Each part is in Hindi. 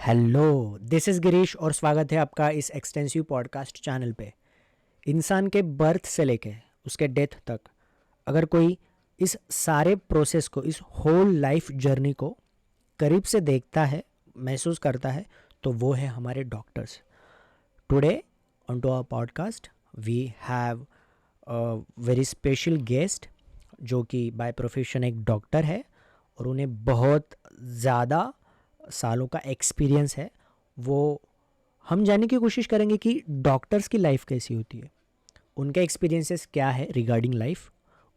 हेलो, दिस इज़ गिरीश और स्वागत है आपका इस एक्सटेंसिव पॉडकास्ट चैनल पे। इंसान के बर्थ से लेके उसके डेथ तक अगर कोई इस सारे प्रोसेस को, इस होल लाइफ जर्नी को करीब से देखता है, महसूस करता है, तो वो है हमारे doctors. Today on to our podcast we have a very special guest जो कि बाय प्रोफेशन एक डॉक्टर है और उन्हें बहुत ज़्यादा सालों का एक्सपीरियंस है। वो हम जानने की कोशिश करेंगे कि डॉक्टर्स की लाइफ कैसी होती है, उनके एक्सपीरियंसेस क्या है रिगार्डिंग लाइफ,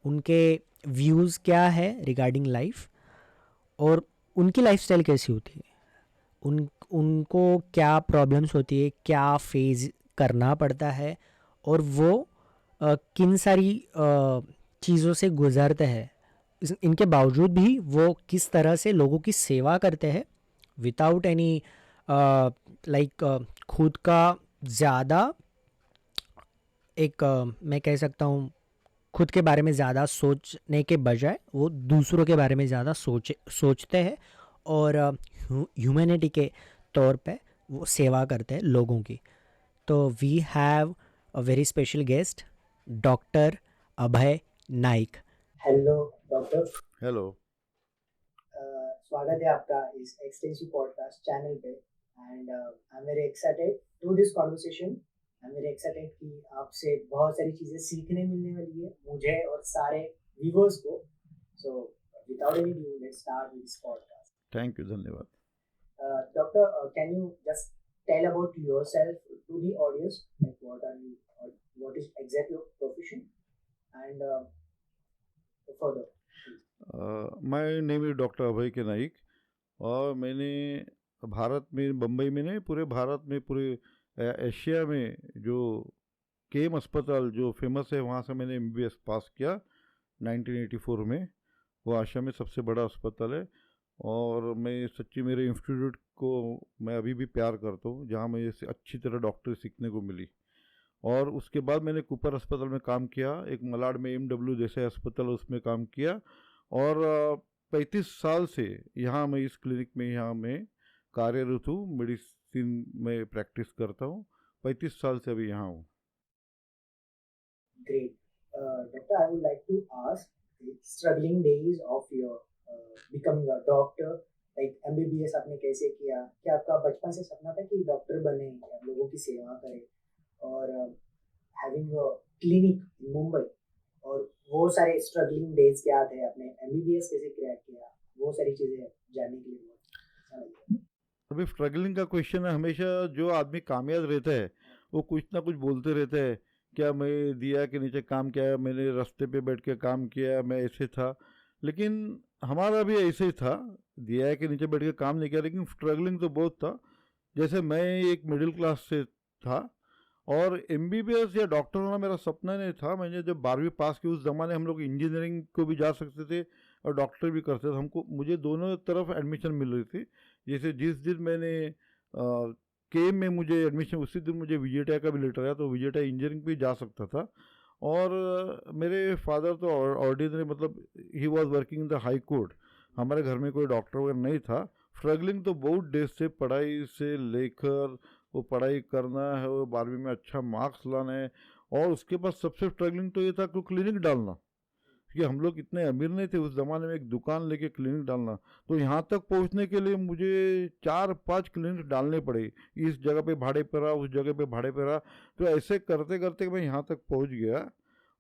उनके व्यूज़ क्या है रिगार्डिंग लाइफ, और उनकी लाइफस्टाइल कैसी होती है, उनको क्या प्रॉब्लम्स होती है, क्या फेज करना पड़ता है, और वो किन सारी चीज़ों से गुज़रते हैं। इनके बावजूद भी वो किस तरह से लोगों की सेवा करते हैं विदाउट एनी लाइक खुद का ज़्यादा एक मैं कह सकता हूँ खुद के बारे में ज़्यादा सोचने के बजाय वो दूसरों के बारे में ज़्यादा सोचते हैं और ह्यूमैनिटी के तौर पे वो सेवा करते हैं लोगों की। तो we have a very special guest, doctor Abhay Naik. Hello doctor. Hello. स्वागत है आपका इस एक्सटेंसिव पॉडकास्ट चैनल पे and I am very excited to this conversation. I am very excited कि आपसे बहुत सारी चीज़ें सीखने मिलने वाली है मुझे और सारे व्यूअर्स को। So without any due let's start with this podcast. Thank you, धन्यवाद। Doctor, can you just tell about yourself to the audience, like what are you और what is exact your profession and further. My name is doctor Abhay K Naik और मैंने भारत में, बम्बई में नहीं, पूरे भारत में, पूरे एशिया में जो केम अस्पताल जो फेमस है वहाँ से मैंने MBBS पास किया 1984 में। वो आशिया में सबसे बड़ा अस्पताल है और मैं सच्ची मेरे इंस्टीट्यूट को मैं अभी भी प्यार करता हूँ, जहाँ मुझे अच्छी तरह डॉक्टर सीखने को मिली। और उसके बाद मैंने कूपर अस्पताल में काम किया, एक मलाड में MW जैसे अस्पताल, उसमें काम किया और 35 साल से यहाँ मैं इस क्लिनिक में यहाँ मैं कार्यरत हूँ। मेडिसिन में प्रैक्टिस करता हूँ, 35 साल से अभी यहाँ हूँ। Great. Doctor, I would like to ask the struggling days of your becoming a doctor, like MBBS आपने कैसे किया? क्या आपका बचपन से सपना था कि डॉक्टर बने या लोगों की सेवा करें? और having a clinic in Mumbai, और वो सारे स्ट्रगलिंग डेज क्या थे, आपने MBBS कैसे क्रैक किया, वो सारी चीज़ें जानने के लिए बहुत अच्छा लगेगा। अभी स्ट्रगलिंग का क्वेश्चन है। हमेशा जो आदमी कामयाब रहता है वो कुछ ना कुछ बोलते रहता है, क्या मैं दिया के नीचे काम किया, मैंने रास्ते पे बैठ के काम किया, मैं ऐसे था। लेकिन हमारा भी ऐसे ही था, दिया के नीचे बैठ के काम नहीं किया, लेकिन स्ट्रगलिंग तो बहुत था। जैसे मैं एक मिडिल क्लास से था और MBBS या डॉक्टर होना मेरा सपना नहीं था। मैंने जब 12वीं पास की, उस ज़माने हम लोग इंजीनियरिंग को भी जा सकते थे और डॉक्टर भी करते थे। मुझे दोनों तरफ एडमिशन मिल रही थी। जैसे जिस दिन मैंने केम में मुझे एडमिशन, उसी दिन मुझे VJTI का भी लेटर आया, तो VJTI इंजीनियरिंग भी जा सकता था। और मेरे फादर तो ऑर्डिनरी, मतलब he was working in the high court. हमारे घर में कोई डॉक्टर वगैरह नहीं था। स्ट्रगलिंग तो बहुत डेज से, पढ़ाई से लेकर वो पढ़ाई करना है, वो 12वीं में अच्छा मार्क्स लाना है, और उसके बाद सबसे स्ट्रगलिंग तो ये था कि क्लिनिक डालना, क्योंकि हम लोग इतने अमीर नहीं थे उस ज़माने में, एक दुकान लेके क्लिनिक डालना। तो यहाँ तक पहुँचने के लिए मुझे 4-5 क्लिनिक डालने पड़े। इस जगह पे भाड़े पर रहा, उस जगह पे भाड़े पर रहा, तो ऐसे करते करते मैं यहाँ तक पहुँच गया।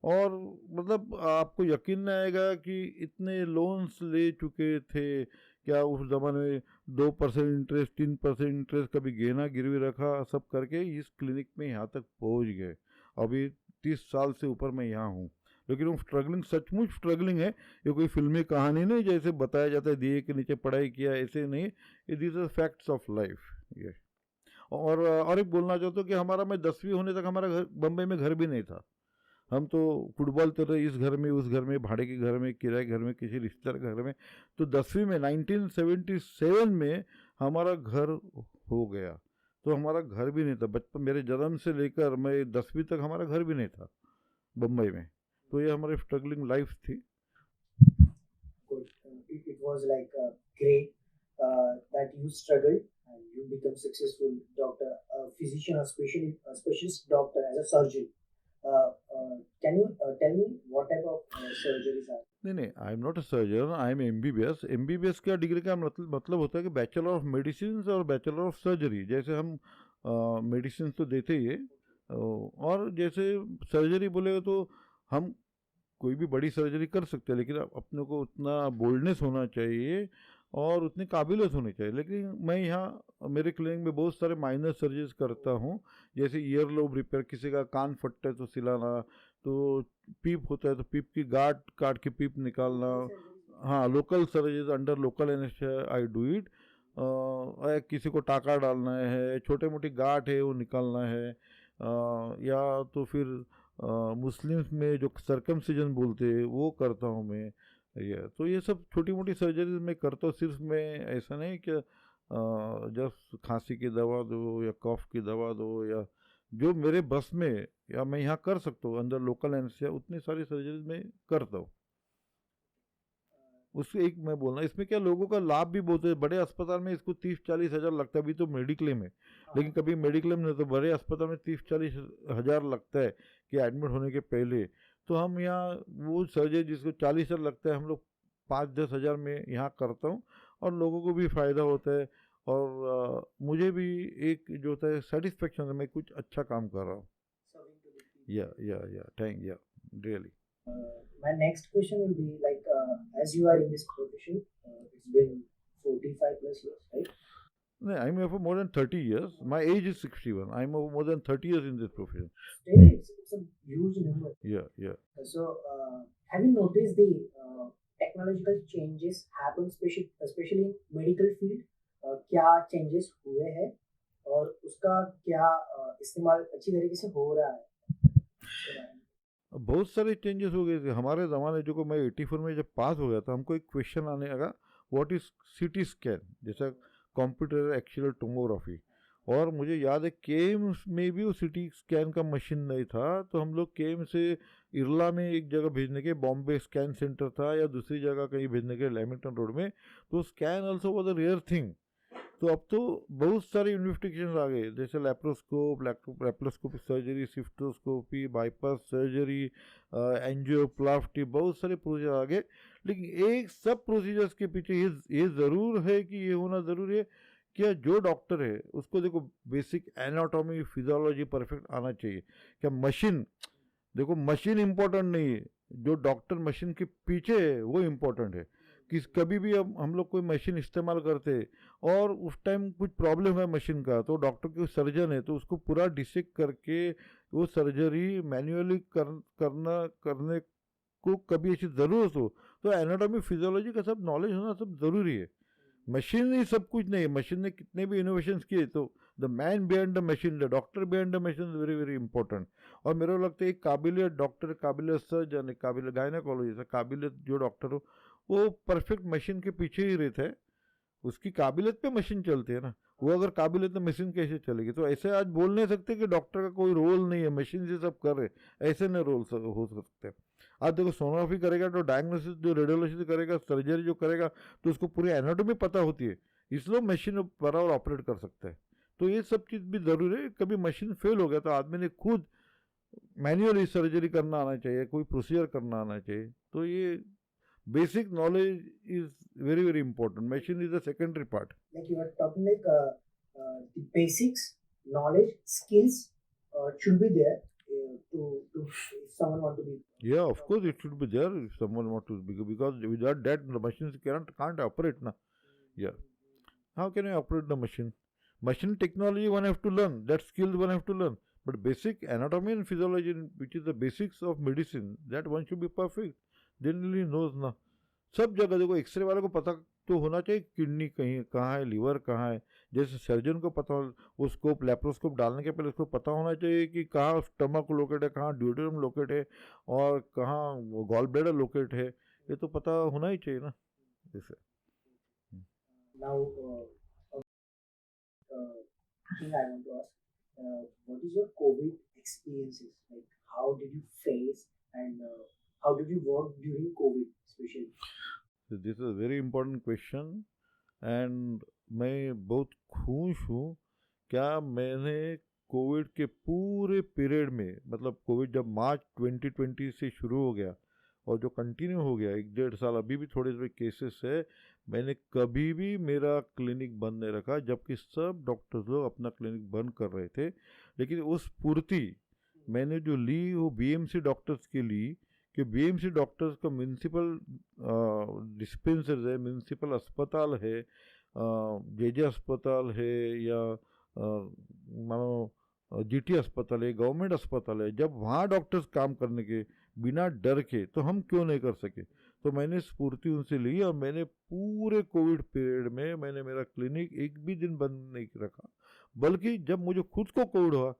और मतलब आपको यकीन नहीं आएगा कि इतने लोन्स ले चुके थे। क्या उस ज़माने में 2% इंटरेस्ट, 3% इंटरेस्ट, कभी गहना गिरवी रखा, सब करके इस क्लिनिक में यहाँ तक पहुँच गए। अभी 30 साल से ऊपर मैं यहाँ हूँ। लेकिन वो स्ट्रगलिंग सचमुच स्ट्रगलिंग है। ये कोई फिल्मी कहानी नहीं जैसे बताया जाता है, दिए के नीचे पढ़ाई किया, ऐसे नहीं। This are facts of life ये। और एक बोलना चाहता हूँ कि हमारा, मैं 10वीं होने तक हमारा घर, बम्बई में घर भी नहीं था। हम तो फुटबॉल तो इस घर में, उस घर में, भाड़े के घर में, किराए घर में, किसी रिश्तेदार के घर में। तो 10वीं में 1977 में हमारा घर हो गया। तो हमारा घर भी नहीं था बचपन, मेरे जन्म से लेकर मैं 10वीं तक हमारा घर भी नहीं था बम्बई में। तो ये हमारी स्ट्रगलिंग लाइफ थी। Good. It was like great that you struggled and you become successful doctor, a physician, a specialist doctor as a surgeon. Can you tell me what type of surgeries are? नहीं नहीं, I am not a surgeon, I am MBBS. MBBS का डिग्री का मतलब होता है कि बैचलर ऑफ मेडिसिन और बैचलर ऑफ सर्जरी। जैसे हम मेडिसिन तो देते ही है, और जैसे सर्जरी बोले तो हम कोई भी बड़ी सर्जरी कर सकते हैं, लेकिन अपने को उतना बोल्डनेस होना चाहिए और उतनी काबिलियत होनी चाहिए। लेकिन मैं यहाँ मेरे क्लिनिक में बहुत सारे माइनर सर्जरीज करता हूँ, जैसे ईयर लोब रिपेयर, किसी का कान फटता है तो सिलाना, तो पीप होता है तो पीप की गांठ काट के पीप निकालना। हाँ, local surgeries under local anaesthesia I do it. किसी को टाका डालना है, छोटे मोटी गांठ है वो निकालना है, या तो फिर मुस्लिम्स में जो सर्कमसिजन बोलते हैं वो करता हूँ मैं। तो ये सब छोटी मोटी सर्जरीज मैं करता हूँ। सिर्फ मैं ऐसा नहीं कि जस्ट खांसी की दवा दो या कफ की दवा दो, या जो मेरे बस में या मैं यहाँ कर सकता हूँ अंदर लोकल एनेस्थीसिया, उतनी सारी सर्जरीज मैं करता हूँ। उससे एक मैं बोलना, इसमें क्या लोगों का लाभ भी बहुत है। बड़े अस्पताल में इसको 30-40 हज़ार लगता है, अभी तो मेडिक्लेम है, लेकिन कभी मेडिक्लेम नहीं तो बड़े अस्पताल में 30-40 हज़ार लगता है कि एडमिट होने के पहले। तो हम यहाँ वो सर्जरी जिसको 40 हज़ार लगता है, हम लोग 5-10 हज़ार में यहाँ करता हूँ, और लोगों को भी फ़ायदा होता है, और मुझे भी एक जो होता है सेटिस्फेक्शन है, मैं कुछ अच्छा काम कर रहा हूँ। थैंक या really. My next question will be like, as you are in this profession, it's been 45 plus years, right? No, I'm here for more than 30 years. My age is 61. I'm over more than 30 years in this profession. Still, it's a huge number. Yeah. So, have you noticed the technological changes happen, especially in medical field? क्या changes हुए हैं और उसका क्या इस्तेमाल अच्छी तरीके से हो रहा है? बहुत सारे चेंजेस हो गए थे हमारे ज़माने। जो को मैं 84 में जब पास हो गया था, हमको एक क्वेश्चन आने लगा, व्हाट इज़ सीटी स्कैन, जैसा कंप्यूटर एक्चुअल टोमोग्राफी। और मुझे याद है केम्स में भी वो सीटी स्कैन का मशीन नहीं था, तो हम लोग केम से इरला में एक जगह भेजने के, बॉम्बे स्कैन सेंटर था, या दूसरी जगह कहीं भेजने के लेमिंगटन रोड में, तो scan also was a rare thing. तो अब तो बहुत सारे इन्वेस्टिगेशन आ गए, जैसे laparoscope, laparoscopic surgery, cystoscopy, bypass surgery, angioplasty, बहुत सारे प्रोसीजर आ गए। लेकिन एक सब प्रोसीजर्स के पीछे ये ज़रूर है कि ये होना ज़रूरी है कि जो डॉक्टर है उसको देखो बेसिक एनाटॉमी फिजियोलॉजी परफेक्ट आना चाहिए। क्या मशीन, देखो मशीन इम्पोर्टेंट नहीं है, जो डॉक्टर मशीन के पीछे है वो इम्पोर्टेंट है। कि कभी भी हम लोग कोई मशीन इस्तेमाल करते हैं और उस टाइम कुछ प्रॉब्लम है मशीन का, तो डॉक्टर के सर्जन है तो उसको पूरा डिसेक्ट करके वो सर्जरी मैन्युअली करने को कभी ऐसी ज़रूरत हो, तो एनाटॉमी फिजियोलॉजी का सब नॉलेज होना सब ज़रूरी है। मशीन ही सब कुछ नहीं है। मशीन ने कितने भी इनोवेशंस किए, तो the man behind the machine, the doctor behind the machine is very very important. और मेरे को लगता है एक काबिलियत डॉक्टर, काबिलियत सर्जन, काबिलियत गायनेकोलॉजिस्ट, काबिलियत जो डॉक्टर हो वो परफेक्ट मशीन के पीछे ही रहता है। उसकी काबिलियत पे मशीन चलती है ना, वो अगर काबिलियत में मशीन कैसे चलेगी। तो ऐसे आज बोल नहीं सकते कि डॉक्टर का कोई रोल नहीं है, मशीन से सब कर रहे, ऐसे नहीं रोल हो सकते। आज देखो सोनोग्राफी करेगा तो डायग्नोसिस, जो रेडियोलॉजी करेगा, सर्जरी जो करेगा, तो उसको पूरी एनाटॉमी पता होती है, इसलिए मशीन बराबर ऑपरेट कर सकता है। तो ये सब चीज़ भी ज़रूरी है। कभी मशीन फेल हो गया तो आदमी ने खुद मैन्युअली सर्जरी करना आना चाहिए, कोई प्रोसीजर करना आना चाहिए। तो ये basic knowledge is very very important. Machine is the secondary part. Like you are talking like the basics, knowledge, skills should be there to if someone want to be. Yeah, of course it should be there if someone want to be, because without that the machines can't operate na. Yeah. How can I operate the machine? Machine technology one have to learn. That skills one have to learn. But basic anatomy and physiology, which is the basics of medicine, that one should be perfect. Generally knows ना। सब जगह देखो, एक्सरे वाले को पता तो होना चाहिए किडनी कहीं कहाँ है, लीवर कहाँ है। जैसे सर्जन को पता, वो स्कोप लैप्रोस्कोप डालने के पहले उसको पता होना चाहिए कि कहाँ स्टमक लोकेट है, कहाँ ड्यूटेरियम लोकेट है, और कहाँ गॉल ब्लैडर लोकेट है। ये तो पता होना ही चाहिए ना। जैसे Now, thing I want to ask, what is your COVID experiences? Like, how did you face and how did you work during COVID, especially? So this is a very important question, and मैं बहुत खुश हूँ। क्या मैंने कोविड के पूरे पीरियड में, मतलब कोविड जब मार्च 2020 से शुरू हो गया और जो कंटिन्यू हो गया 1 डेढ़ साल, अभी भी थोड़े थोड़े केसेस है, मैंने कभी भी मेरा क्लिनिक बंद नहीं रखा, जबकि सब डॉक्टर्स लोग अपना क्लिनिक बंद कर रहे थे। लेकिन उस स्फूर्ति मैंने जो ली वो बीएमसी डॉक्टर्स की ली, कि बीएमसी डॉक्टर्स का म्यूनसिपल डिस्पेंसर है, म्यूनसिपल अस्पताल है, जेजे अस्पताल है, या मानो जीटी अस्पताल है, गवर्नमेंट अस्पताल है, जब वहाँ डॉक्टर्स काम करने के बिना डर के, तो हम क्यों नहीं कर सके। तो मैंने स्फूर्ति उनसे ली और मैंने पूरे कोविड पीरियड में मैंने मेरा क्लिनिक एक भी दिन बंद नहीं रखा। बल्कि जब मुझे खुद को कोविड हुआ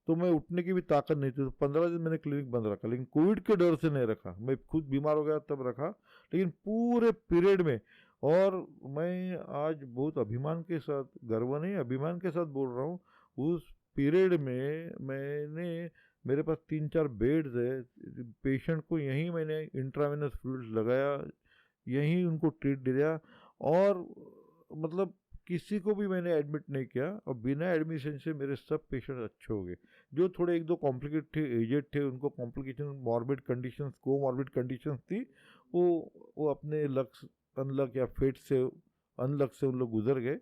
तो मैं उठने की भी ताकत नहीं थी, तो 15 दिन मैंने क्लिनिक बंद रखा, लेकिन कोविड के डर से नहीं रखा। मैं खुद बीमार हो गया तब रखा, लेकिन पूरे पीरियड में। और मैं आज बहुत अभिमान के साथ, गर्व नहीं अभिमान के साथ बोल रहा हूँ, उस पीरियड में मैंने, मेरे पास 3-4 बेड्स है, पेशेंट को यहीं मैंने इंट्रावेनस फ्लूइड लगाया, यहीं उनको ट्रीट दिया, और मतलब किसी को भी मैंने एडमिट नहीं किया, और बिना एडमिशन से मेरे सब पेशेंट अच्छे हो गए। जो थोड़े 1-2 कॉम्प्लिकेट थे, एजेड थे, उनको complication, morbid conditions, comorbid conditions थी, वो अपने लक, अनलक या फेट से, अनलक से उन लोग गुजर गए।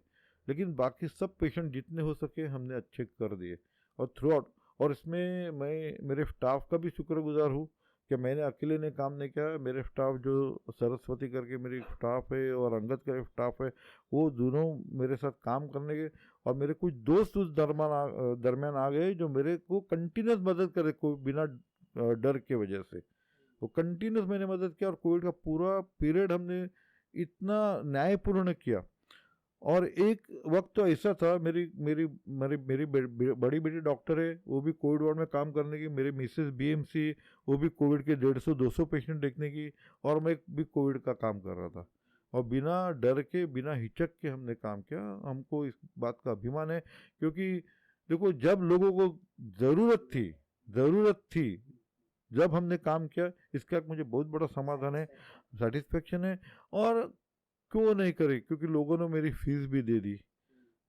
लेकिन बाकी सब पेशेंट जितने हो सके हमने अच्छे कर दिए, और थ्रू आउट। और इसमें मैं मेरे स्टाफ का भी शुक्रगुजार हूँ कि मैंने अकेले ने काम नहीं किया। मेरे स्टाफ जो सरस्वती करके मेरी स्टाफ है और अंगद का स्टाफ है, वो दोनों मेरे साथ काम करने के, और मेरे कुछ दोस्त उस दरमियान आ गए जो मेरे को कंटिन्यूस मदद करे, कोई बिना डर के वजह से। वो कंटिन्यूस मैंने मदद किया, और कोविड का पूरा पीरियड हमने इतना न्यायपूर्ण किया। और एक वक्त तो ऐसा था, मेरी मेरी मेरी मेरी बड़ी बेटी डॉक्टर है, वो भी कोविड वार्ड में काम करने की, मेरी मिसेस बीएमसी, वो भी कोविड के 150-200 पेशेंट देखने की, और मैं भी कोविड का काम कर रहा था। और बिना डर के, बिना हिचक के हमने काम किया। हमको इस बात का अभिमान है, क्योंकि देखो, जब लोगों को ज़रूरत थी, जब हमने काम किया, इसका मुझे बहुत बड़ा समाधान है, सेटिस्फेक्शन है। और क्यों नहीं करे, क्योंकि लोगों ने मेरी फीस भी दे दी।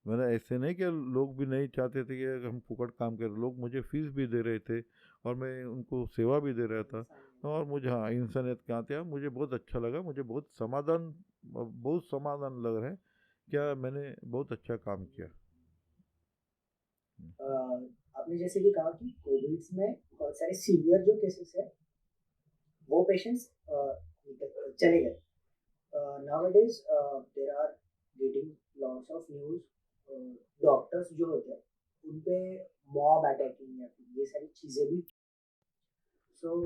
मैंने ऐसे नहीं कि लोग भी नहीं चाहते थे कि हम फुकट काम करें, लोग मुझे फीस भी दे रहे थे, और मैं उनको सेवा भी दे रहा था। और मुझे, हाँ, इंसानियत के आते मुझे बहुत अच्छा लगा, मुझे बहुत समाधान लग रहा है, क्या मैंने बहुत अच्छा काम किया। आपने जैसे कि कहा कि कोविड में बहुत सारे सीवियर जो केसेस है वो पेशेंट्स चले गए। nowadays there are getting lots of news, doctors जो होते हैं उन पे मॉब अटैकिंग या फिर ये सारी चीजें भी। सो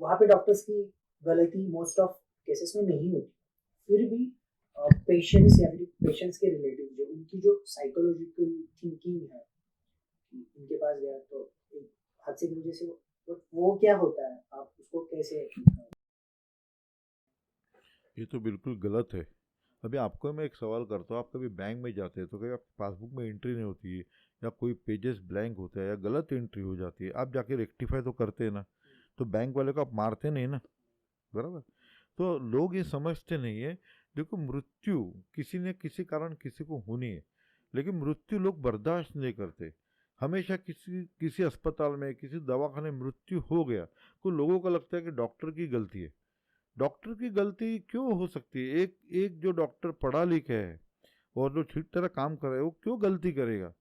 वहाँ पे डॉक्टर्स की गलती मोस्ट ऑफ केसेस में नहीं होती, फिर भी पेशेंट्स या फिर पेशेंट्स के रिलेटिव जो उनकी जो साइकोलॉजिकल थिंकिंग है कि इनके पास गया तो एक हादसे की वजह से वो क्या होता है, आप उसको कैसे। ये तो बिल्कुल गलत है। अभी आपको मैं एक सवाल करता हूँ, आप कभी बैंक में जाते हैं तो कभी आपकी पासबुक में एंट्री नहीं होती है, या कोई पेजेस ब्लैंक होता है, या गलत एंट्री हो जाती है, आप जाके रेक्टिफाई तो करते हैं ना, तो बैंक वाले को आप मारते नहीं ना, बराबर। तो लोग ये समझते नहीं है। देखो, मृत्यु किसी ने किसी कारण किसी को होनी है, लेकिन मृत्यु लोग बर्दाश्त नहीं करते। हमेशा किसी किसी अस्पताल में, किसी दवाखाने में मृत्यु हो गया, तो लोगों को लगता है कि डॉक्टर की गलती है। डॉक्टर की गलती क्यों हो सकती है? एक एक जो डॉक्टर पढ़ा लिखा है और जो ठीक तरह काम कर रहा है, वो क्यों गलती करेगा?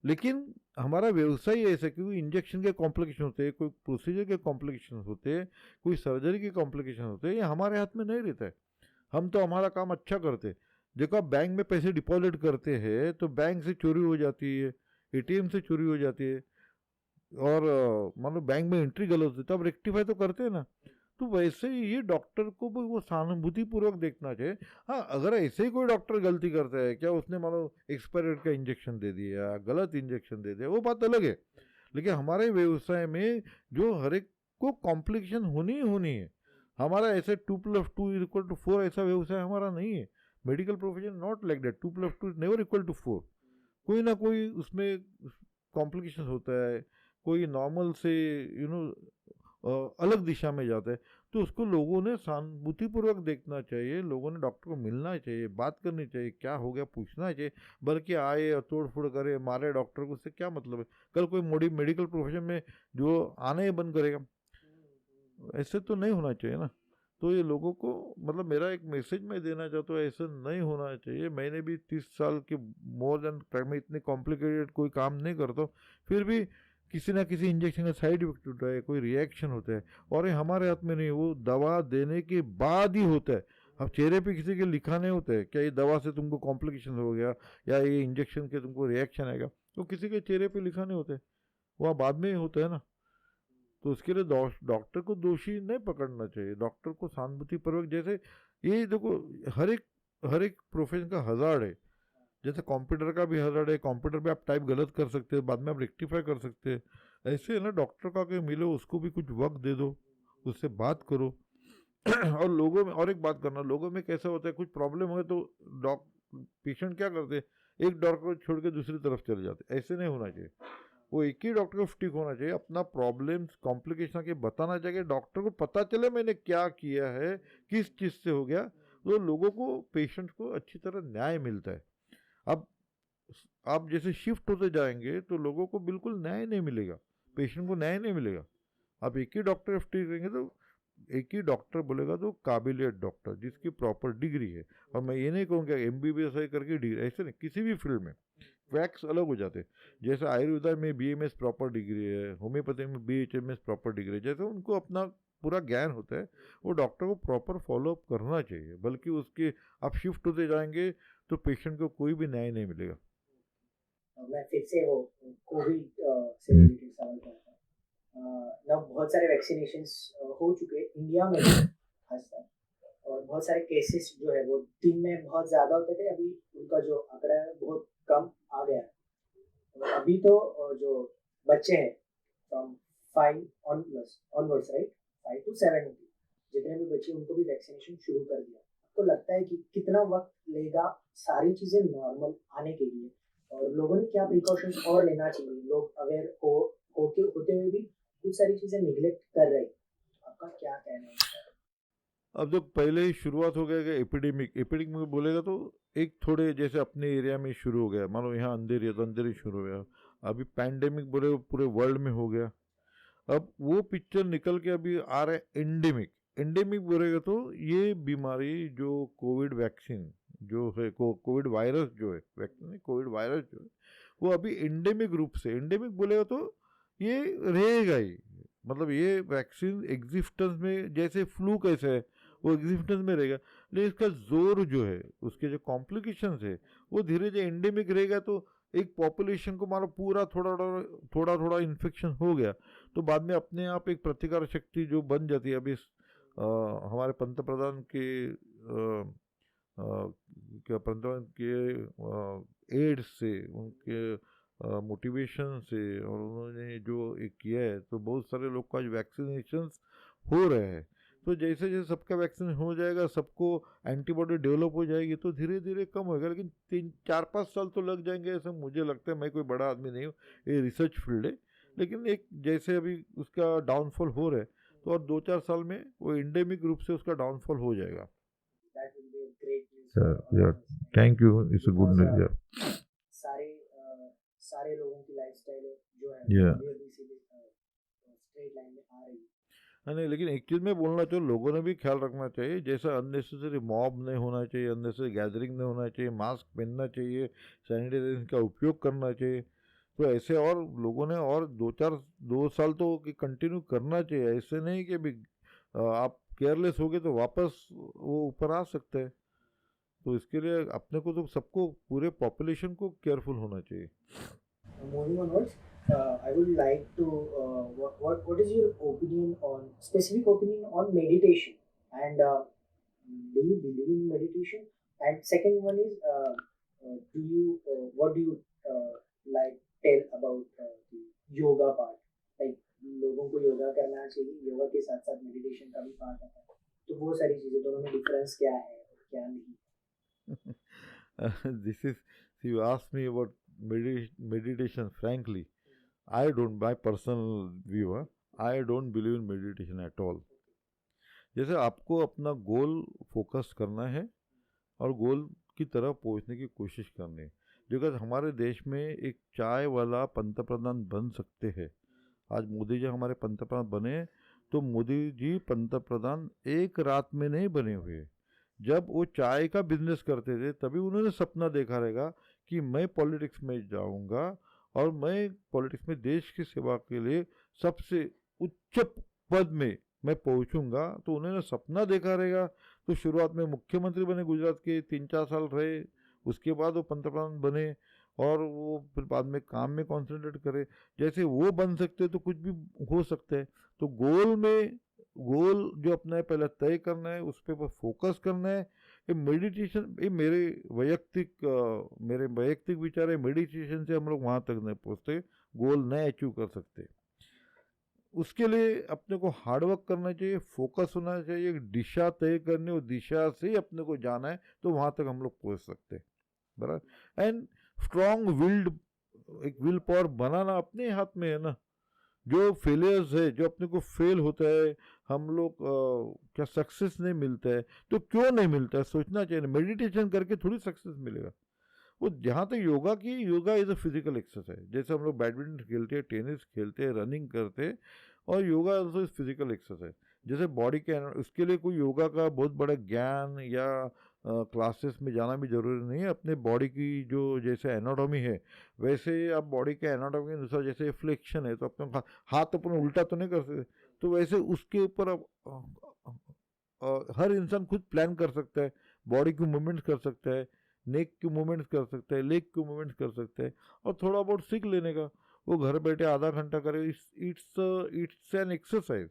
लेकिन हमारा व्यवसाय ही ऐसा, क्योंकि इंजेक्शन के कॉम्प्लिकेशन होते हैं, कोई प्रोसीजर के कॉम्प्लिकेशन होते हैं, कोई सर्जरी के कॉम्प्लिकेशन होते हैं, ये हमारे हाथ में नहीं रहता है। हम तो हमारा काम अच्छा करते हैं। देखो, आप बैंक में पैसे डिपॉजिट करते हैं तो बैंक से चोरी हो जाती है, एटीएम से चोरी हो जाती है, और मान लो बैंक में एंट्री गलत होती है, तो आप रेक्टिफाई तो करते हैं ना। तो वैसे ही ये डॉक्टर को भी वो सहानुभूति पूर्वक देखना चाहिए। हाँ, अगर ऐसे ही कोई डॉक्टर गलती करता है, क्या उसने मान लो एक्सपायर का इंजेक्शन दे दिया, गलत इंजेक्शन दे दिया, वो बात अलग है। लेकिन हमारे व्यवसाय में जो हर एक को कॉम्प्लिकेशन होनी ही होनी है। हमारा ऐसे 2+2=4 ऐसा व्यवसाय हमारा नहीं है। Medical profession not like that, 2+2 never equal to 4। कोई ना कोई उसमें कॉम्प्लिकेशन होता है, कोई नॉर्मल से अलग दिशा में जाता है। तो उसको लोगों ने सहानुभूतिपूर्वक देखना चाहिए, लोगों ने डॉक्टर को मिलना चाहिए, बात करनी चाहिए, क्या हो गया पूछना चाहिए। बल्कि आए और तोड़ फोड़ करे मारे डॉक्टर को, उससे क्या मतलब है? कल कोई मेडिकल प्रोफेशन में जो आना ही बंद करेगा, ऐसे तो नहीं होना चाहिए ना। तो ये लोगों को, मतलब मेरा एक मैसेज मैं देना चाहता हूँ, ऐसा नहीं होना चाहिए। मैंने भी 30 साल के मोर देन में इतने कॉम्प्लिकेटेड कोई काम नहीं करता हूँ, फिर भी किसी ना किसी इंजेक्शन का साइड इफेक्ट होता है, कोई रिएक्शन होता है, और ये हमारे हाथ में नहीं, वो दवा देने के बाद ही होता है। अब चेहरे पे किसी के लिखा नहीं होता है क्या ये दवा से तुमको कॉम्प्लिकेशन हो गया या ये इंजेक्शन के तुमको रिएक्शन आएगा, तो किसी के चेहरे पे लिखा नहीं होता है, वह बाद में ही होता है ना। तो उसके लिए डॉक्टर को दोषी नहीं पकड़ना चाहिए, डॉक्टर को सहानुभूतिपूर्वक, जैसे ये देखो, हर एक प्रोफेशन का हजार्ड है। जैसे कंप्यूटर का भी हजार्ड है, कंप्यूटर पे आप टाइप गलत कर सकते हैं, बाद में आप रेक्टिफाई कर सकते हैं। ऐसे है ना, डॉक्टर का कोई मिलो उसको भी कुछ वक्त दे दो, उससे बात करो। और लोगों में और एक बात करना, लोगों में कैसा होता है, कुछ प्रॉब्लम हो तो डॉक पेशेंट क्या करते हैं, एक डॉक्टर को छोड़ के दूसरी तरफ चले जाते, ऐसे नहीं होना चाहिए। वो एक ही डॉक्टर को स्टिक होना चाहिए, अपना प्रॉब्लम्स कॉम्प्लिकेशन के बताना चाहिए, डॉक्टर को पता चले मैंने क्या किया है, किस चीज़ से हो गया, तो लोगों को, पेशेंट को अच्छी तरह न्याय मिलता है। अब आप जैसे शिफ्ट होते जाएंगे तो लोगों को बिल्कुल न्याय नहीं मिलेगा, पेशेंट को न्याय नहीं मिलेगा। आप एक ही डॉक्टर स्टिक रहेंगे तो एक ही डॉक्टर बोलेगा तो काबिलियत डॉक्टर जिसकी प्रॉपर डिग्री है। और मैं ये नहीं कहूँगा MBBS करके डिग्री, ऐसे नहीं, किसी भी फील्ड में वैक्स अलग हो जाते हैं। जैसे आयुर्वेदा में BMS प्रॉपर डिग्री है, होम्योपैथी में BHMS प्रॉपर डिग्री है, जैसे उनको अपना पूरा ज्ञान होता है, वो डॉक्टर को प्रॉपर फॉलो अप करना चाहिए। बल्कि उसके आप शिफ्ट होते जाएंगे तो पेशेंट को कोई भी न्याय नहीं मिलेगा। मैं फिर से वो कोविड से रिलेटेड सवाल करता हूँ। ना बहुत सारे वैक्सीनेशंस हो चुके हैं इंडिया में भी खासकर, और बहुत सारे केसेस जो है वो दिन में बहुत ज़्यादा होते थे, अभी उनका जो आंकड़ा है बहुत कम आ गया है। और अभी तो जो बच्चे हैं फ्रॉम 5 ऑनवर्ड्स राइट, 5 to 7 जितने भी बच्चे उनको भी वैक्सीनेशन शुरू कर दिया। आपको लगता है कि कितना वक्त लेगा सारी चीज़ें नॉर्मल आने के लिए, और लोगों ने क्या प्रिकॉशंस और लेना चाहिए? लोग अवेयर होते हुए भी कुछ सारी चीज़ें निगलेक्ट कर रहे हैं, आपका क्या कहना है? अब जब पहले ही शुरुआत हो गया कि एपिडेमिक बोलेगा तो एक थोड़े जैसे अपने एरिया में शुरू हो गया, मानो यहाँ अंधेरी है तो अंधेरी शुरू हो गया। अभी पैंडेमिक बोले वो पूरे वर्ल्ड में हो गया। अब वो पिक्चर निकल के अभी आ रहा है एंडेमिक। एंडेमिक बोलेगा तो ये बीमारी जो कोविड वैक्सीन जो है, कोविड वायरस जो है, वैक्सीन नहीं, कोविड वायरस जो है, वो अभी एंडेमिक रूप से, एंडेमिक बोलेगा तो ये रहेगा ही। मतलब ये वैक्सीन एग्जिस्टेंस में, जैसे फ्लू कैसे है वो एग्जिस्टेंस में रहेगा, लेकिन इसका जोर जो है, उसके जो कॉम्प्लिकेशंस है, वो धीरे धीरे एंडेमिक रहेगा। तो एक पॉपुलेशन को मानो पूरा थोड़ा थोड़ा थोड़ा इन्फेक्शन हो गया तो बाद में अपने आप एक प्रतिकार शक्ति जो बन जाती है। अभी हमारे पंतप्रधान के क्या पंतप्रधान के एड्स से, उनके मोटिवेशन से, और उन्होंने जो एक किया है, तो बहुत सारे लोग का वैक्सीनेशन हो रहे हैं। तो जैसे जैसे सबका वैक्सीन हो जाएगा, सबको एंटीबॉडी डेवलप हो जाएगी, तो धीरे धीरे कम होएगा। लेकिन 3-4-5 साल तो लग जाएंगे ऐसा मुझे लगता है। मैं कोई बड़ा आदमी नहीं हूँ, ये रिसर्च फील्ड है। लेकिन एक जैसे अभी उसका डाउनफॉल हो रहा है, तो और 2-4 साल में वो एंडेमिक रूप से उसका डाउनफॉल हो जाएगा। That will be a great news for all Yeah, of us. Thank you, it's a good Because news. सारे सारे लोगों की लाइफस्टाइल जो है या अभी अभी सीधे स्ट्रेट लाइन में आ रही है। नहीं, लेकिन एक चीज़ मैं बोलना चाहूँ, लोगों ने भी ख्याल रखना चाहिए, जैसा अननेसेसरी मॉब नहीं होना चाहिए, अननेसेसरी गैदरिंग नहीं होना चाहिए, मास्क पहनना चाहिए, सैनिटाइजेशन का उपयोग करना चाहिए। तो ऐसे और लोगों ने और 2 साल तो कंटिन्यू करना चाहिए। ऐसे नहीं कि अभी आप केयरलेस हो गए तो वापस वो ऊपर आ सकते हैं। तो इसके लिए अपने को तो सबको, पूरे पॉपुलेशन को केयरफुल होना चाहिए। Moving onwards, I would like to what is your opinion on specific opinion on meditation, and do you believe in meditation? And second one is do you what do you like tell about the yoga part? Like लोगों को योगा करना चाहिए, योगा के साथ साथ मेडिटेशन का भी पार्ट आता है, तो वो सारी चीजें दोनों में डिफरेंस क्या है और क्या नहीं? This is, you asked me about meditation. Frankly, I don't, my personal view, I don't believe in meditation at all. जैसे आपको अपना गोल फोकस करना है और गोल की तरफ पहुंचने की कोशिश करनी है। जो हमारे देश में एक चाय वाला पंतप्रधान बन सकते हैं, आज मोदी जी हमारे पंतप्रधान बने, तो मोदी जी पंतप्रधान एक रात में नहीं बने हुए। जब वो चाय का बिजनेस करते थे तभी उन्होंने सपना देखा रहेगा कि मैं पॉलिटिक्स में जाऊंगा और मैं पॉलिटिक्स में देश की सेवा के लिए सबसे उच्च पद में मैं पहुंचूंगा, तो उन्होंने सपना देखा रहेगा। तो शुरुआत में मुख्यमंत्री बने, गुजरात के 3-4 साल रहे, उसके बाद वो पंतप्रधान बने और वो फिर बाद में काम में कंसंट्रेट करे। जैसे वो बन सकते तो कुछ भी हो सकता है। तो गोल जो अपना है पहले तय करना है, उस पर फोकस करना है। ये मेडिटेशन, ये मेरे वैयक्तिक विचार है, मेडिटेशन से हम लोग वहाँ तक नहीं पहुँचते, गोल नहीं अचीव कर सकते। उसके लिए अपने को हार्डवर्क करना चाहिए, फोकस होना चाहिए, एक दिशा तय करनी, और दिशा से ही अपने को जाना है, तो वहाँ तक हम लोग पहुँच सकते हैं, बराबर। एंड स्ट्रॉन्ग विल्ड, एक विल पावर बनाना अपने हाथ में है ना। जो फेलियर्स है, जो अपने को फेल होता है, हम लोग क्या सक्सेस नहीं मिलता है, तो क्यों नहीं मिलता है सोचना चाहिए। मेडिटेशन करके थोड़ी सक्सेस मिलेगा। वो जहाँ तक योगा की, yoga is a physical exercise. जैसे हम लोग बैडमिंटन खेलते हैं, टेनिस खेलते हैं, रनिंग करते हैं, और yoga also is physical exercise. जैसे बॉडी के उसके लिए कोई योगा का बहुत बड़ा ज्ञान या क्लासेस में जाना भी जरूरी नहीं है। अपने बॉडी की जो जैसे एनाटॉमी है, वैसे आप बॉडी के एनाटॉमी के अनुसार, जैसे फ्लेक्शन है तो अपने हाथ अपन उल्टा तो नहीं कर सकते, तो वैसे उसके ऊपर हर इंसान खुद प्लान कर सकता है, बॉडी की मूवमेंट्स कर सकता है, नेक की मूवमेंट्स कर सकता है, लेग की मूवमेंट्स कर सकता है, और थोड़ा बहुत सीख लेने का। वो घर बैठे आधा घंटा करे, it's an exercise.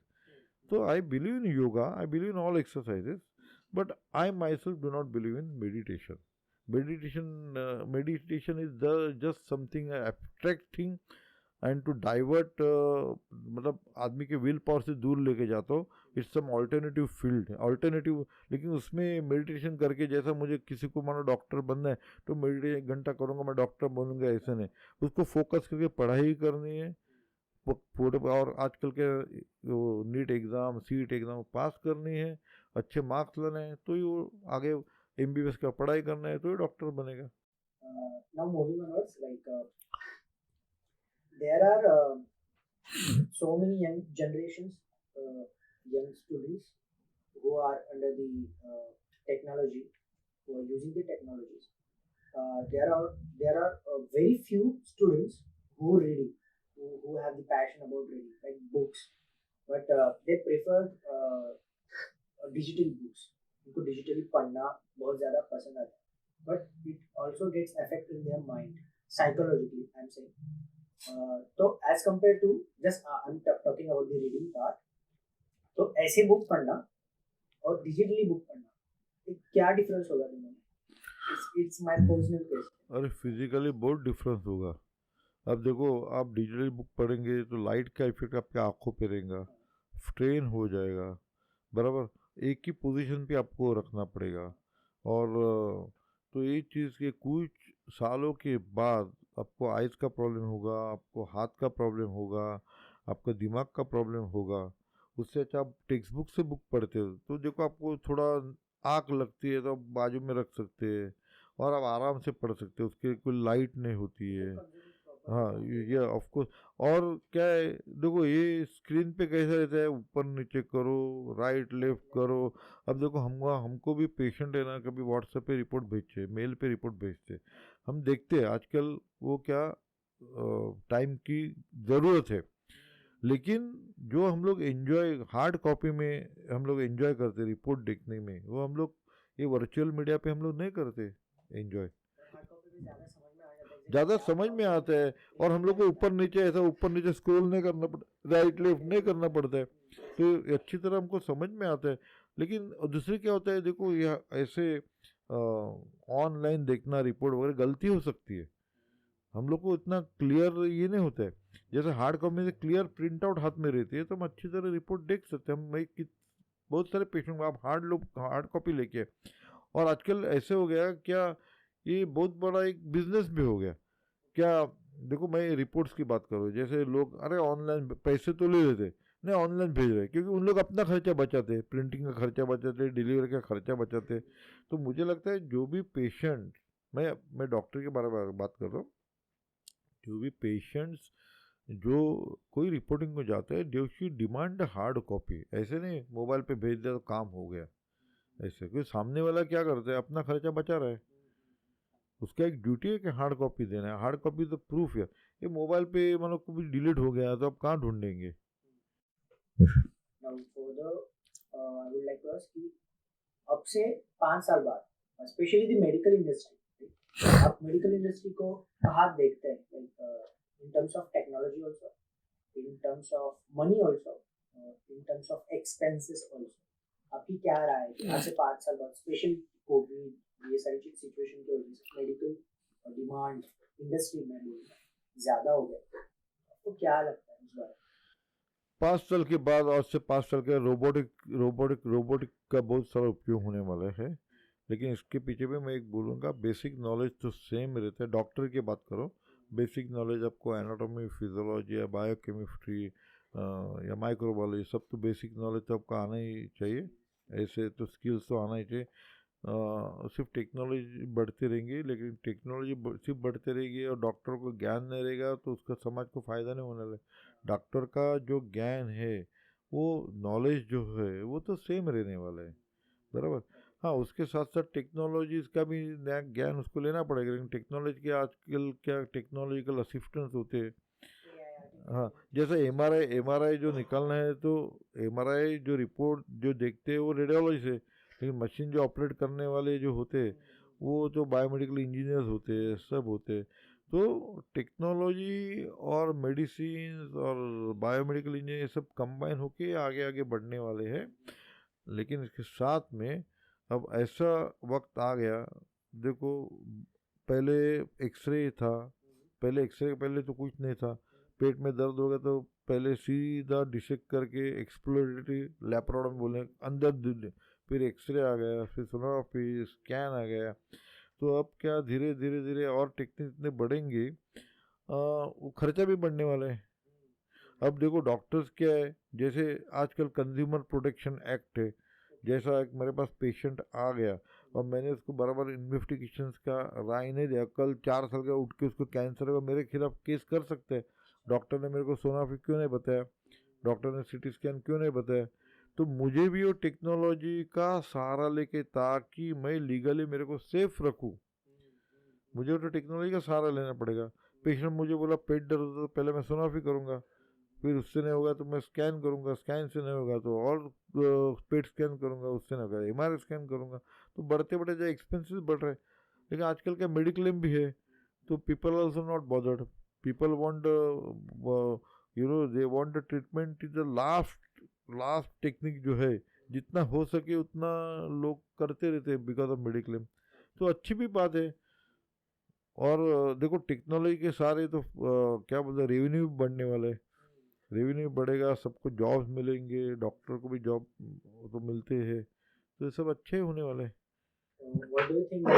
So I believe in yoga, I believe in all exercises, but I myself do not believe in meditation. Meditation is just something abstract thing, and to divert मतलब आदमी के विल पावर से दूर लेके जाता हो। It's some alternative field, alternative. लेकिन उसमें मेडिटेशन करके, जैसा मुझे किसी को मानो डॉक्टर बनना है तो मेडिटेशन 1 घंटा करूँगा मैं डॉक्टर बनूंगा, ऐसे नहीं। उसको फोकस करके पढ़ाई करनी है पूरे, और आजकल के NEET exam, seat exam pass करनी है, अच्छे मार्क्स लाने हैं, तो ही वो आगे MBBS का पढ़ाई करना है, तो ही डॉक्टर बनेगा। Now moving onwards, there are so many young generations, young students who are under the technology, who are using the technologies. There are very few students who are reading, who have the passion about reading, like books, but they prefer digital books. उनको digitally पढ़ना बहुत ज़्यादा पसंद आता है, but it also gets effect in their mind psychologically, I'm saying. तो as compared to just I'm talking about the reading part, तो ऐसे बुक पढ़ना और डिजिटली बुक पढ़ना, क्या डिफरेंस होगा दोनों में? It's my personal question. अरे फिजिकली बहुत डिफरेंस होगा। अब देखो, आप डिजिटल बुक पढ़ेंगे तो लाइट का इफेक्ट आपके आंखों पे रहेगा, स्ट्रेन हो जाएगा, बराबर। एक ही पोजीशन पे आपको रखना पड़ेगा, और तो ये चीज़ के कुछ सालों के बाद आपको आइज़ का प्रॉब्लम होगा, आपको हाथ का प्रॉब्लम होगा, आपका दिमाग का प्रॉब्लम होगा। उससे अच्छा आप टेक्स्ट बुक से बुक पढ़ते हो, तो देखो आपको थोड़ा आँख लगती है तो आप बाजू में रख सकते हैं और आप आराम से पढ़ सकते हो, उसके कोई लाइट नहीं होती है। हाँ, ये ऑफ कोर्स। और क्या है, देखो ये स्क्रीन पे कैसा रहता है, ऊपर नीचे करो, राइट लेफ्ट करो। अब देखो हमको भी पेशेंट है ना, कभी व्हाट्सएप पे रिपोर्ट भेजते, मेल पे रिपोर्ट भेजते, हम देखते हैं आजकल वो क्या टाइम की ज़रूरत है। लेकिन जो हम लोग एंजॉय हार्ड कॉपी में हम लोग एंजॉय करते रिपोर्ट देखने में, वो हम लोग ये वर्चुअल मीडिया पे हम लोग नहीं करते एंजॉय। ज़्यादा समझ में आता है, और हम लोग को ऊपर नीचे ऐसा ऊपर नीचे स्क्रॉल नहीं करना पड़ता, राइट लेफ्ट नहीं करना पड़ता है, तो अच्छी तरह हमको समझ में आता है। लेकिन दूसरी क्या होता है, देखो यह ऐसे ऑनलाइन देखना रिपोर्ट वगैरह गलती हो सकती है, हम लोग को इतना क्लियर ये नहीं होता है। जैसे हार्ड कॉपी से क्लियर प्रिंट आउट हाथ में रहती है तो हम अच्छी तरह रिपोर्ट देख सकते हैं। बहुत सारे पेशेंट आप हार्ड कॉपी लेके, और आजकल ऐसे हो गया क्या, ये बहुत बड़ा एक बिजनेस भी हो गया क्या। देखो मैं रिपोर्ट्स की बात करूँ, जैसे लोग अरे ऑनलाइन पैसे तो ले लेते, नहीं ऑनलाइन भेज रहे हैं, क्योंकि उन लोग अपना खर्चा बचाते, प्रिंटिंग का खर्चा बचाते, डिलीवरी का खर्चा बचाते। तो मुझे लगता है जो भी पेशेंट, मैं डॉक्टर के बारे में बात कर रहा हूँ, जो भी पेशेंट्स जो कोई रिपोर्टिंग में जाते हैं, they should demand hard copy. ऐसे नहीं मोबाइल पे भेज दिया तो काम हो गया, ऐसे क्योंकि सामने वाला क्या करता है, अपना खर्चा बचा रहा है, उसका एक ड्यूटी है कि हार्ड कॉपी देना है। हार्ड कॉपी तो प्रूफ है। ये मोबाइल पे मानो कुछ डिलीट हो गया तो अब कहाँ ढूंढेंगे। Now further, I would like to ask कि अब से 5 साल बाद स्पेशली द मेडिकल इंडस्ट्री, आप मेडिकल इंडस्ट्री को कहाँ देखते हैं, like in terms of technology also, in terms of money also, in terms of expenses also, आपकी क्या राय है कि आज से 5 साल बाद स्पेशली कोविड ये सारी चीज सिचुएशन की वजह से मेडिकल डिमांड इंडस्ट्री में ज्यादा हो गया, आपको क्या लगता है इस बारे में? 5 साल के बाद, आज से 5 साल के, रोबोटिक का बहुत सारा उपयोग होने वाला है। लेकिन इसके पीछे भी मैं एक बोलूँगा, बेसिक नॉलेज तो सेम रहता है। डॉक्टर की बात करो, बेसिक नॉलेज आपको एनाटॉमी, फिजियोलॉजी या बायोकेमिस्ट्री या माइक्रोबायोलॉजी, सब तो बेसिक नॉलेज तो आपको आना ही चाहिए। ऐसे तो स्किल्स तो आना ही चाहिए। सिर्फ टेक्नोलॉजी बढ़ती रहेंगी, लेकिन टेक्नोलॉजी सिर्फ बढ़ती रहेगी और डॉक्टर को ज्ञान नहीं रहेगा तो उसका समाज को फ़ायदा नहीं होने वाला। डॉक्टर का जो ज्ञान है, वो नॉलेज जो है वो तो सेम रहने वाला है, बराबर। हाँ, उसके साथ साथ टेक्नोलॉजीज का भी नया ज्ञान उसको लेना पड़ेगा। लेकिन टेक्नोलॉजी के आजकल क्या टेक्नोलॉजिकल असिस्टेंट्स होते हैं। हाँ, जैसे एमआरआई जो निकालना है, तो एमआरआई जो रिपोर्ट जो देखते हैं वो रेडियोलॉजी से, लेकिन मशीन जो ऑपरेट करने वाले जो होते हैं वो तो बायोमेडिकल इंजीनियर्स होते हैं, सब होते हैं। तो टेक्नोलॉजी और मेडिसिन और बायोमेडिकल इंजीनियर ये सब कंबाइन होके आगे आगे बढ़ने वाले हैं। लेकिन इसके साथ में अब ऐसा वक्त आ गया, देखो पहले एक्सरे था, पहले एक्सरे पहले तो कुछ नहीं था। पेट में दर्द हो गया तो पहले सीधा डिसेक्ट करके एक्सप्लोरेटरी लैप्रोडोमी बोले अंदर, फिर एक्सरे आ गया, फिर सोनोग्राफी, स्कैन आ गया। तो अब क्या धीरे धीरे धीरे और टेक्निक इतने बढ़ेंगे, वो खर्चा भी बढ़ने वाला है। अब देखो डॉक्टर्स क्या है, जैसे आजकल कंज्यूमर प्रोटेक्शन एक्ट है, जैसा एक मेरे पास पेशेंट आ गया और मैंने उसको बराबर इन्वेस्टिगेशंस का राय नहीं दिया, कल 4 साल का उठ के उसको कैंसर होगा, मेरे खिलाफ केस कर सकते हैं। डॉक्टर ने मेरे को सोनोग्राफी क्यों नहीं बताया, डॉक्टर ने सीटी स्कैन क्यों नहीं बताया। तो मुझे भी वो टेक्नोलॉजी का सहारा लेके, ताकि मैं लीगली मेरे को सेफ रखूँ, मुझे तो टेक्नोलॉजी का सहारा लेना पड़ेगा। पेशेंट मुझे बोला पेट दर्द होता है, तो पहले मैं सोनोग्राफी करूँगा, फिर उससे नहीं होगा तो मैं स्कैन करूँगा, स्कैन से नहीं होगा तो और पेट स्कैन करूँगा, उससे नहीं होगा एमआरआई स्कैन करूँगा। तो बढ़ते बढ़ते जो एक्सपेंसेस बढ़ रहे हैं, लेकिन आजकल का मेडिक्लेम भी है, तो people also not bothered. People want they want the treatment is the last technique जो है, जितना हो सके उतना लोग करते रहते हैं बिकॉज ऑफ मेडिक्लेम। तो अच्छी भी बात है। और देखो टेक्नोलॉजी के सारे तो क्या बोलते हैं, रेवेन्यू भी बढ़ने वाले हैं। रेवेन्यू बढ़ेगा, सबको जॉब्स मिलेंगे, डॉक्टर को भी जॉब तो मिलते हैं, तो ये सब अच्छे होने वाले हैं। व्हाट डू यू थिंक,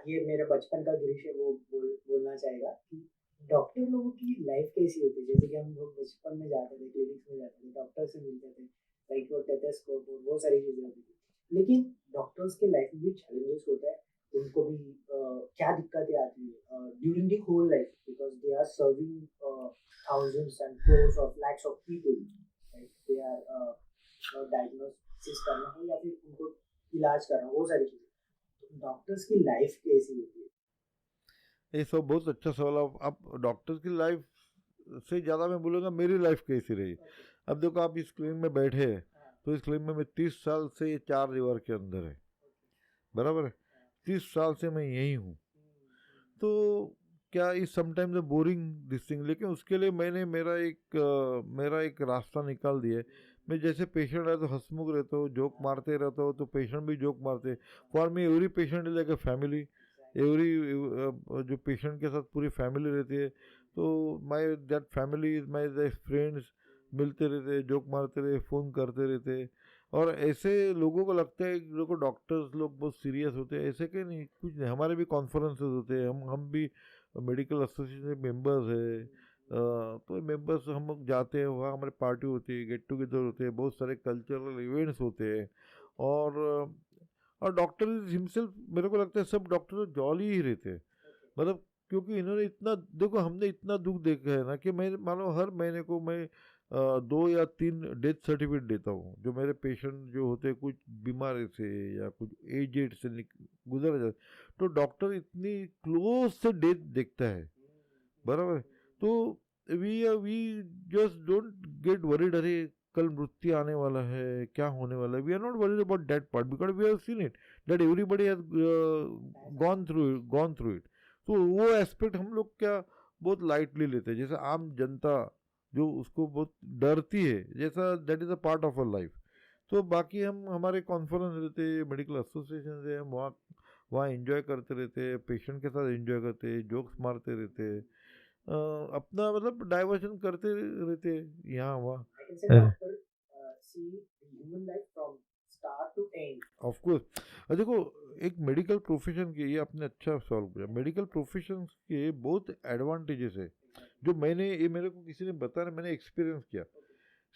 ये मेरे बचपन का गिरीश है वो बोलना चाहेगा कि डॉक्टर लोगों की लाइफ कैसी होती है? जैसे कि हम लोग बचपन में जाते थे, क्लिनिक्स में जाते थे, डॉक्टर से मिलते थे, लाइक वो टेथोस्कोप और वो सारी चीजें होती थी। लेकिन डॉक्टर्स के लाइफ में भी चैलेंजेस होता है, उनको भी क्या दिक्कतें आती है during the whole life, because they are serving thousands and crores of lakhs of people, right? They are diagnosis करना हो या फिर उनको इलाज करना हो, वो सारी चीजें। डॉक्टर्स की लाइफ कैसी होती है? ये सब बहुत अच्छा सवाल। अब डॉक्टर्स की लाइफ से ज़्यादा मैं बोलूँगा मेरी लाइफ कैसी रही। अब देखो आप इस क्लिनिक में बैठे हैं, तो इस क्लिनिक में मैं 30 साल से ये 4 दीवार के अंदर है, बराबर है। 30 साल से मैं यही हूँ। तो क्या इस समटाइम्स बोरिंग दिस थिंग, लेकिन उसके लिए मैंने मेरा एक रास्ता निकाल दिया है। मैं जैसे पेशेंट है तो हंसमुख रहता हूँ, जोक मारते रहता हूँ, तो पेशेंट भी जोक मारते। For me every patient is like a family. Every जो पेशेंट के साथ पूरी फैमिली रहती है, तो my that family is my friends, मिलते रहते, जोक मारते रहे, फ़ोन करते रहते। और ऐसे लोगों को लगता है कि देखो डॉक्टर्स लोग बहुत सीरियस होते हैं, ऐसे कि नहीं, कुछ नहीं। हमारे भी कॉन्फ्रेंसेस होते हैं, हम भी मेडिकल एसोसिएशन मेंबर्स है, तो मेंबर्स हम लोग जाते हैं, वहाँ हमारे पार्टी होती है, गेट टुगेदर होते हैं, बहुत सारे कल्चरल इवेंट्स होते हैं। और और डॉक्टर हिमसेल्फ, मेरे को लगता है सब डॉक्टर जॉली ही रहते हैं। मतलब क्योंकि इन्होंने इतना, देखो हमने इतना दुख देखा है ना कि मैं मानो हर महीने को मैं 2 या 3 डेथ सर्टिफिकेट देता हूँ। जो मेरे पेशेंट जो होते हैं कुछ बीमारी से या कुछ एजेड से गुजर जाते, तो डॉक्टर इतनी क्लोज से डेथ देखता है, बराबर है। तो we just don't get worried, अरे कल मृत्यु आने वाला है, क्या होने वाला है। We are not worried about that part because we have seen it, that everybody has gone through it. तो वो एस्पेक्ट हम लोग क्या बहुत लाइटली लेते हैं, जैसे आम जनता जो उसको बहुत डरती है, जैसा that is a part of our life. तो बाकी हम हमारे कॉन्फ्रेंस रहते हैं, मेडिकल एसोसिएशन है, हम वहाँ वहाँ एंजॉय करते रहते हैं, पेशेंट के साथ एंजॉय करते हैं, जोक्स मारते रहते हैं, अपना मतलब डाइवर्शन करते रहते हैं यहाँ वहाँ। I can say doctor see the human life from start to end. Of course देखो, एक मेडिकल प्रोफेशन के, ये आपने अच्छा सॉल्व किया, मेडिकल प्रोफेशन के बहुत एडवांटेजेस है जो मैंने, ये मेरे को किसी ने बताया, मैंने एक्सपीरियंस किया।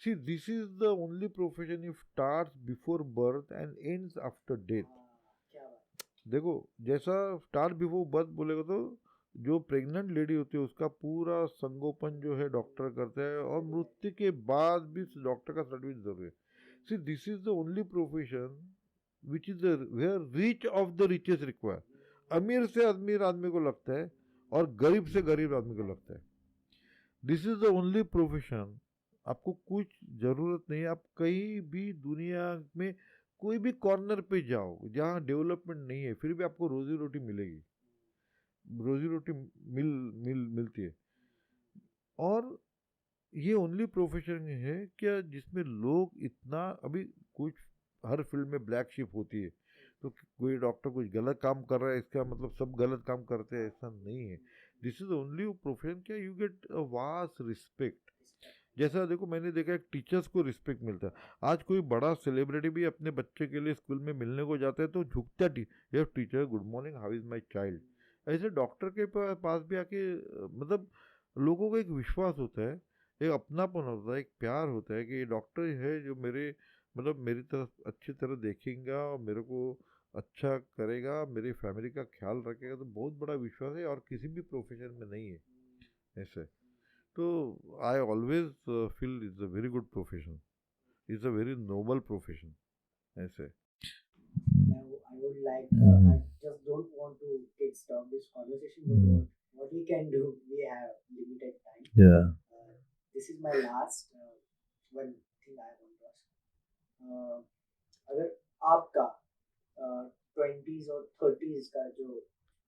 सी this is the only profession if starts before birth and ends after death. क्या बात। देखो जैसा स्टार्ट बिफोर बर्थ बोलेगा तो जो प्रेग्नेंट लेडी होती है उसका पूरा संगोपन जो है डॉक्टर करता है, और मृत्यु के बाद भी डॉक्टर का सर्टिफिकेट जरूरी है। See this is the only profession which is where rich of the richest require. अमीर से अमीर आदमी को लगता है और गरीब से गरीब आदमी को लगता है। This is the only profession, आपको कुछ जरूरत नहीं है, आप कहीं भी दुनिया में कोई भी कॉर्नर पे जाओ जहाँ डेवलपमेंट नहीं है, फिर भी आपको रोजी रोटी मिलेगी, रोजी रोटी मिलती है। और ये ओनली प्रोफेशन है क्या जिसमें लोग इतना, अभी कुछ हर फील्ड में ब्लैक शिप होती है, तो कोई डॉक्टर कुछ गलत काम कर रहा है इसका मतलब सब गलत काम करते हैं, ऐसा नहीं है। दिस इज ओनली प्रोफेशन क्या you get a vast respect. जैसा देखो मैंने देखा एक टीचर्स को रिस्पेक्ट मिलता है। आज कोई बड़ा सेलिब्रिटी भी अपने बच्चे के लिए स्कूल में मिलने को जाता है तो झुकता है, teacher good morning, how is my child. ऐसे डॉक्टर के पास भी आके मतलब लोगों को एक विश्वास होता है, एक अपनापन होता है, एक प्यार होता है कि ये डॉक्टर है जो मेरे मतलब मेरी तरफ अच्छी तरह देखेगा और मेरे को अच्छा करेगा, मेरी फैमिली का ख्याल रखेगा। तो बहुत बड़ा विश्वास है और किसी भी प्रोफेशन में नहीं है ऐसे। तो I always feel it's a very good profession, it's a very noble profession ऐसे। I would like, I just don't want to get stop this conversation, but what we can do, we have limited time. Yeah. This is my last one thing I want to ask. अगर आपका 20s और 30s का जो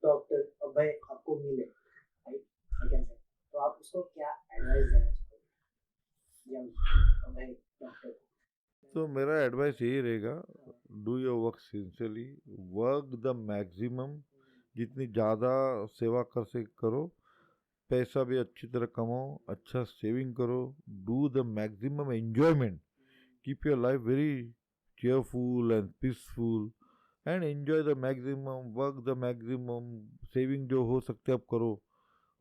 डॉक्टर अभय आपको मिले, राइट, आई कैन से, तो आप उसको क्या एडवाइस देना चाहोगे यंग अभय डॉक्टर को? तो मेरा एडवाइस यही रहेगा, do your work sincerely, work the maximum, जितनी ज़्यादा सेवा कर से करो, पैसा भी अच्छी तरह कमाओ, अच्छा सेविंग करो, do the maximum enjoyment, keep your life very cheerful and peaceful and enjoy the maximum, work the maximum, saving जो हो सकते आप करो।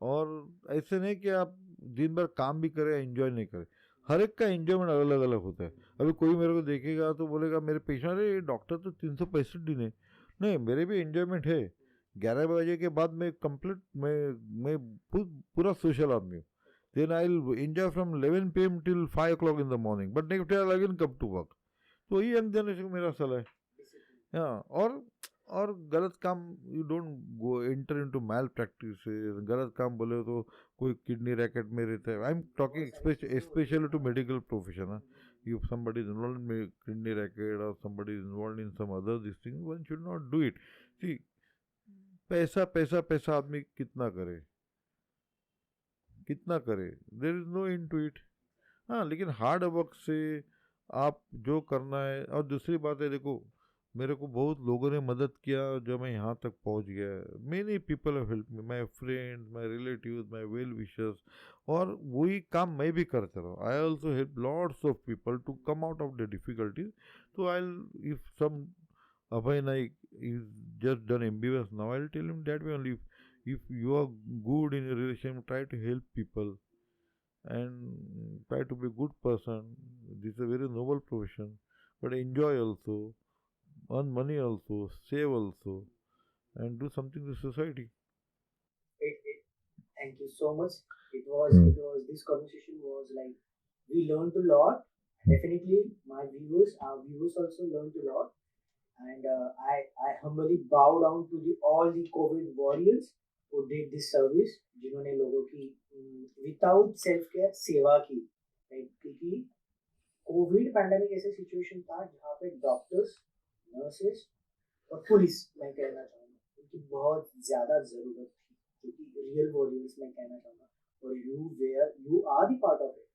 और ऐसे नहीं कि आप दिन भर काम भी करें एंजॉय नहीं करें, हर एक का एंजॉयमेंट अलग अलग होता है। अभी कोई मेरे को देखेगा तो बोलेगा मेरे पेशेंट, अरे डॉक्टर तो 365 दिन है, नहीं मेरे भी एंजॉयमेंट है। 11 बजे के बाद मैं कंप्लीट मैं पूरा सोशल आदमी हूँ। Then I will enjoy from 11 PM till 5 o'clock in the morning, but next day I again come to work. तो ये यंग जनरेशन को मेरा सलाह है। हाँ, और गलत काम, you don't go enter into malpractice. गलत काम बोले तो कोई किडनी रैकेट में रहता है, I am talking specially to medical profession. If somebody is involved in kidney racket or somebody is involved in some other this thing, one should not do it. See, पैसा पैसा पैसा आदमी कितना करे, there is no end to it. हाँ, लेकिन हार्ड वर्क से आप जो करना है। और दूसरी बात है, देखो मेरे को बहुत लोगों ने मदद किया जब मैं यहाँ तक पहुँच गया। Many people have help me, my friends, my relatives, my well wishers, और वही काम मैं भी करता रहा। I also help lots of people to come out of the difficulties. तो I if some Abhay Naik is just done MBBS now, I'll tell him that way only. If you are good in a relation, try to help people. and try to be a good person. This is a very noble profession, but enjoy also, earn money also, save also, and do something to society. Thank you so much. Hmm. It was this conversation was like we learned a lot. Definitely, our viewers also learned a lot, and I humbly bow down to all the COVID warriors who did this service, जिन्होंने लोगों की विदाउट सेल्फ केयर सेवा की, राइट? क्योंकि कोविड पैंडेमिक ऐसे सिचुएशन था जहाँ पे डॉक्टर्स, नर्सेस और पुलिस, मैं कहना चाहूँगा, उनकी बहुत ज़्यादा ज़रूरत थी, क्योंकि रियल वॉरियर्स मैं कहना चाहूँगा, और you are the part of it,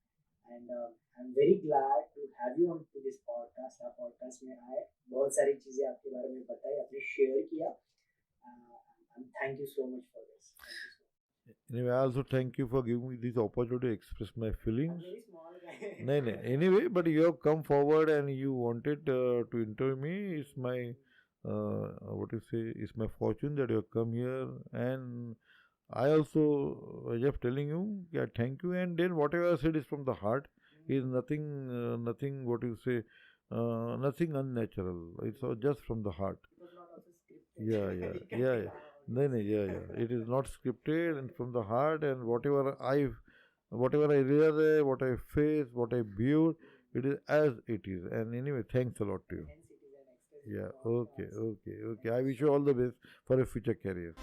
and I am very glad to have you on to this podcast. आप पॉडकास्ट में आए, बहुत सारी चीज़ें आपके बारे में बताई, आपने शेयर किया, and thank you so much for this. Anyway, I also thank you for giving me this opportunity to express my feelings. Very small guy. No, no. Anyway, but you have come forward and you wanted to interview me. It's my what you say? It's my fortune that you have come here, and I also just telling you, yeah, thank you. And then whatever I said is from the heart. Is nothing, nothing. What you say? Nothing unnatural. It's all just from the heart. It was not also scripted. Yeah, We yeah, can yeah, tell yeah. our No, no, audience. yeah, yeah. It is not scripted and from the heart. And whatever I realize, what I face, what I view, it is as it is. And anyway, thanks a lot to you. Hence, it is an extensive Yeah. Okay. podcast. Okay. Okay. I wish you all the best for your future career.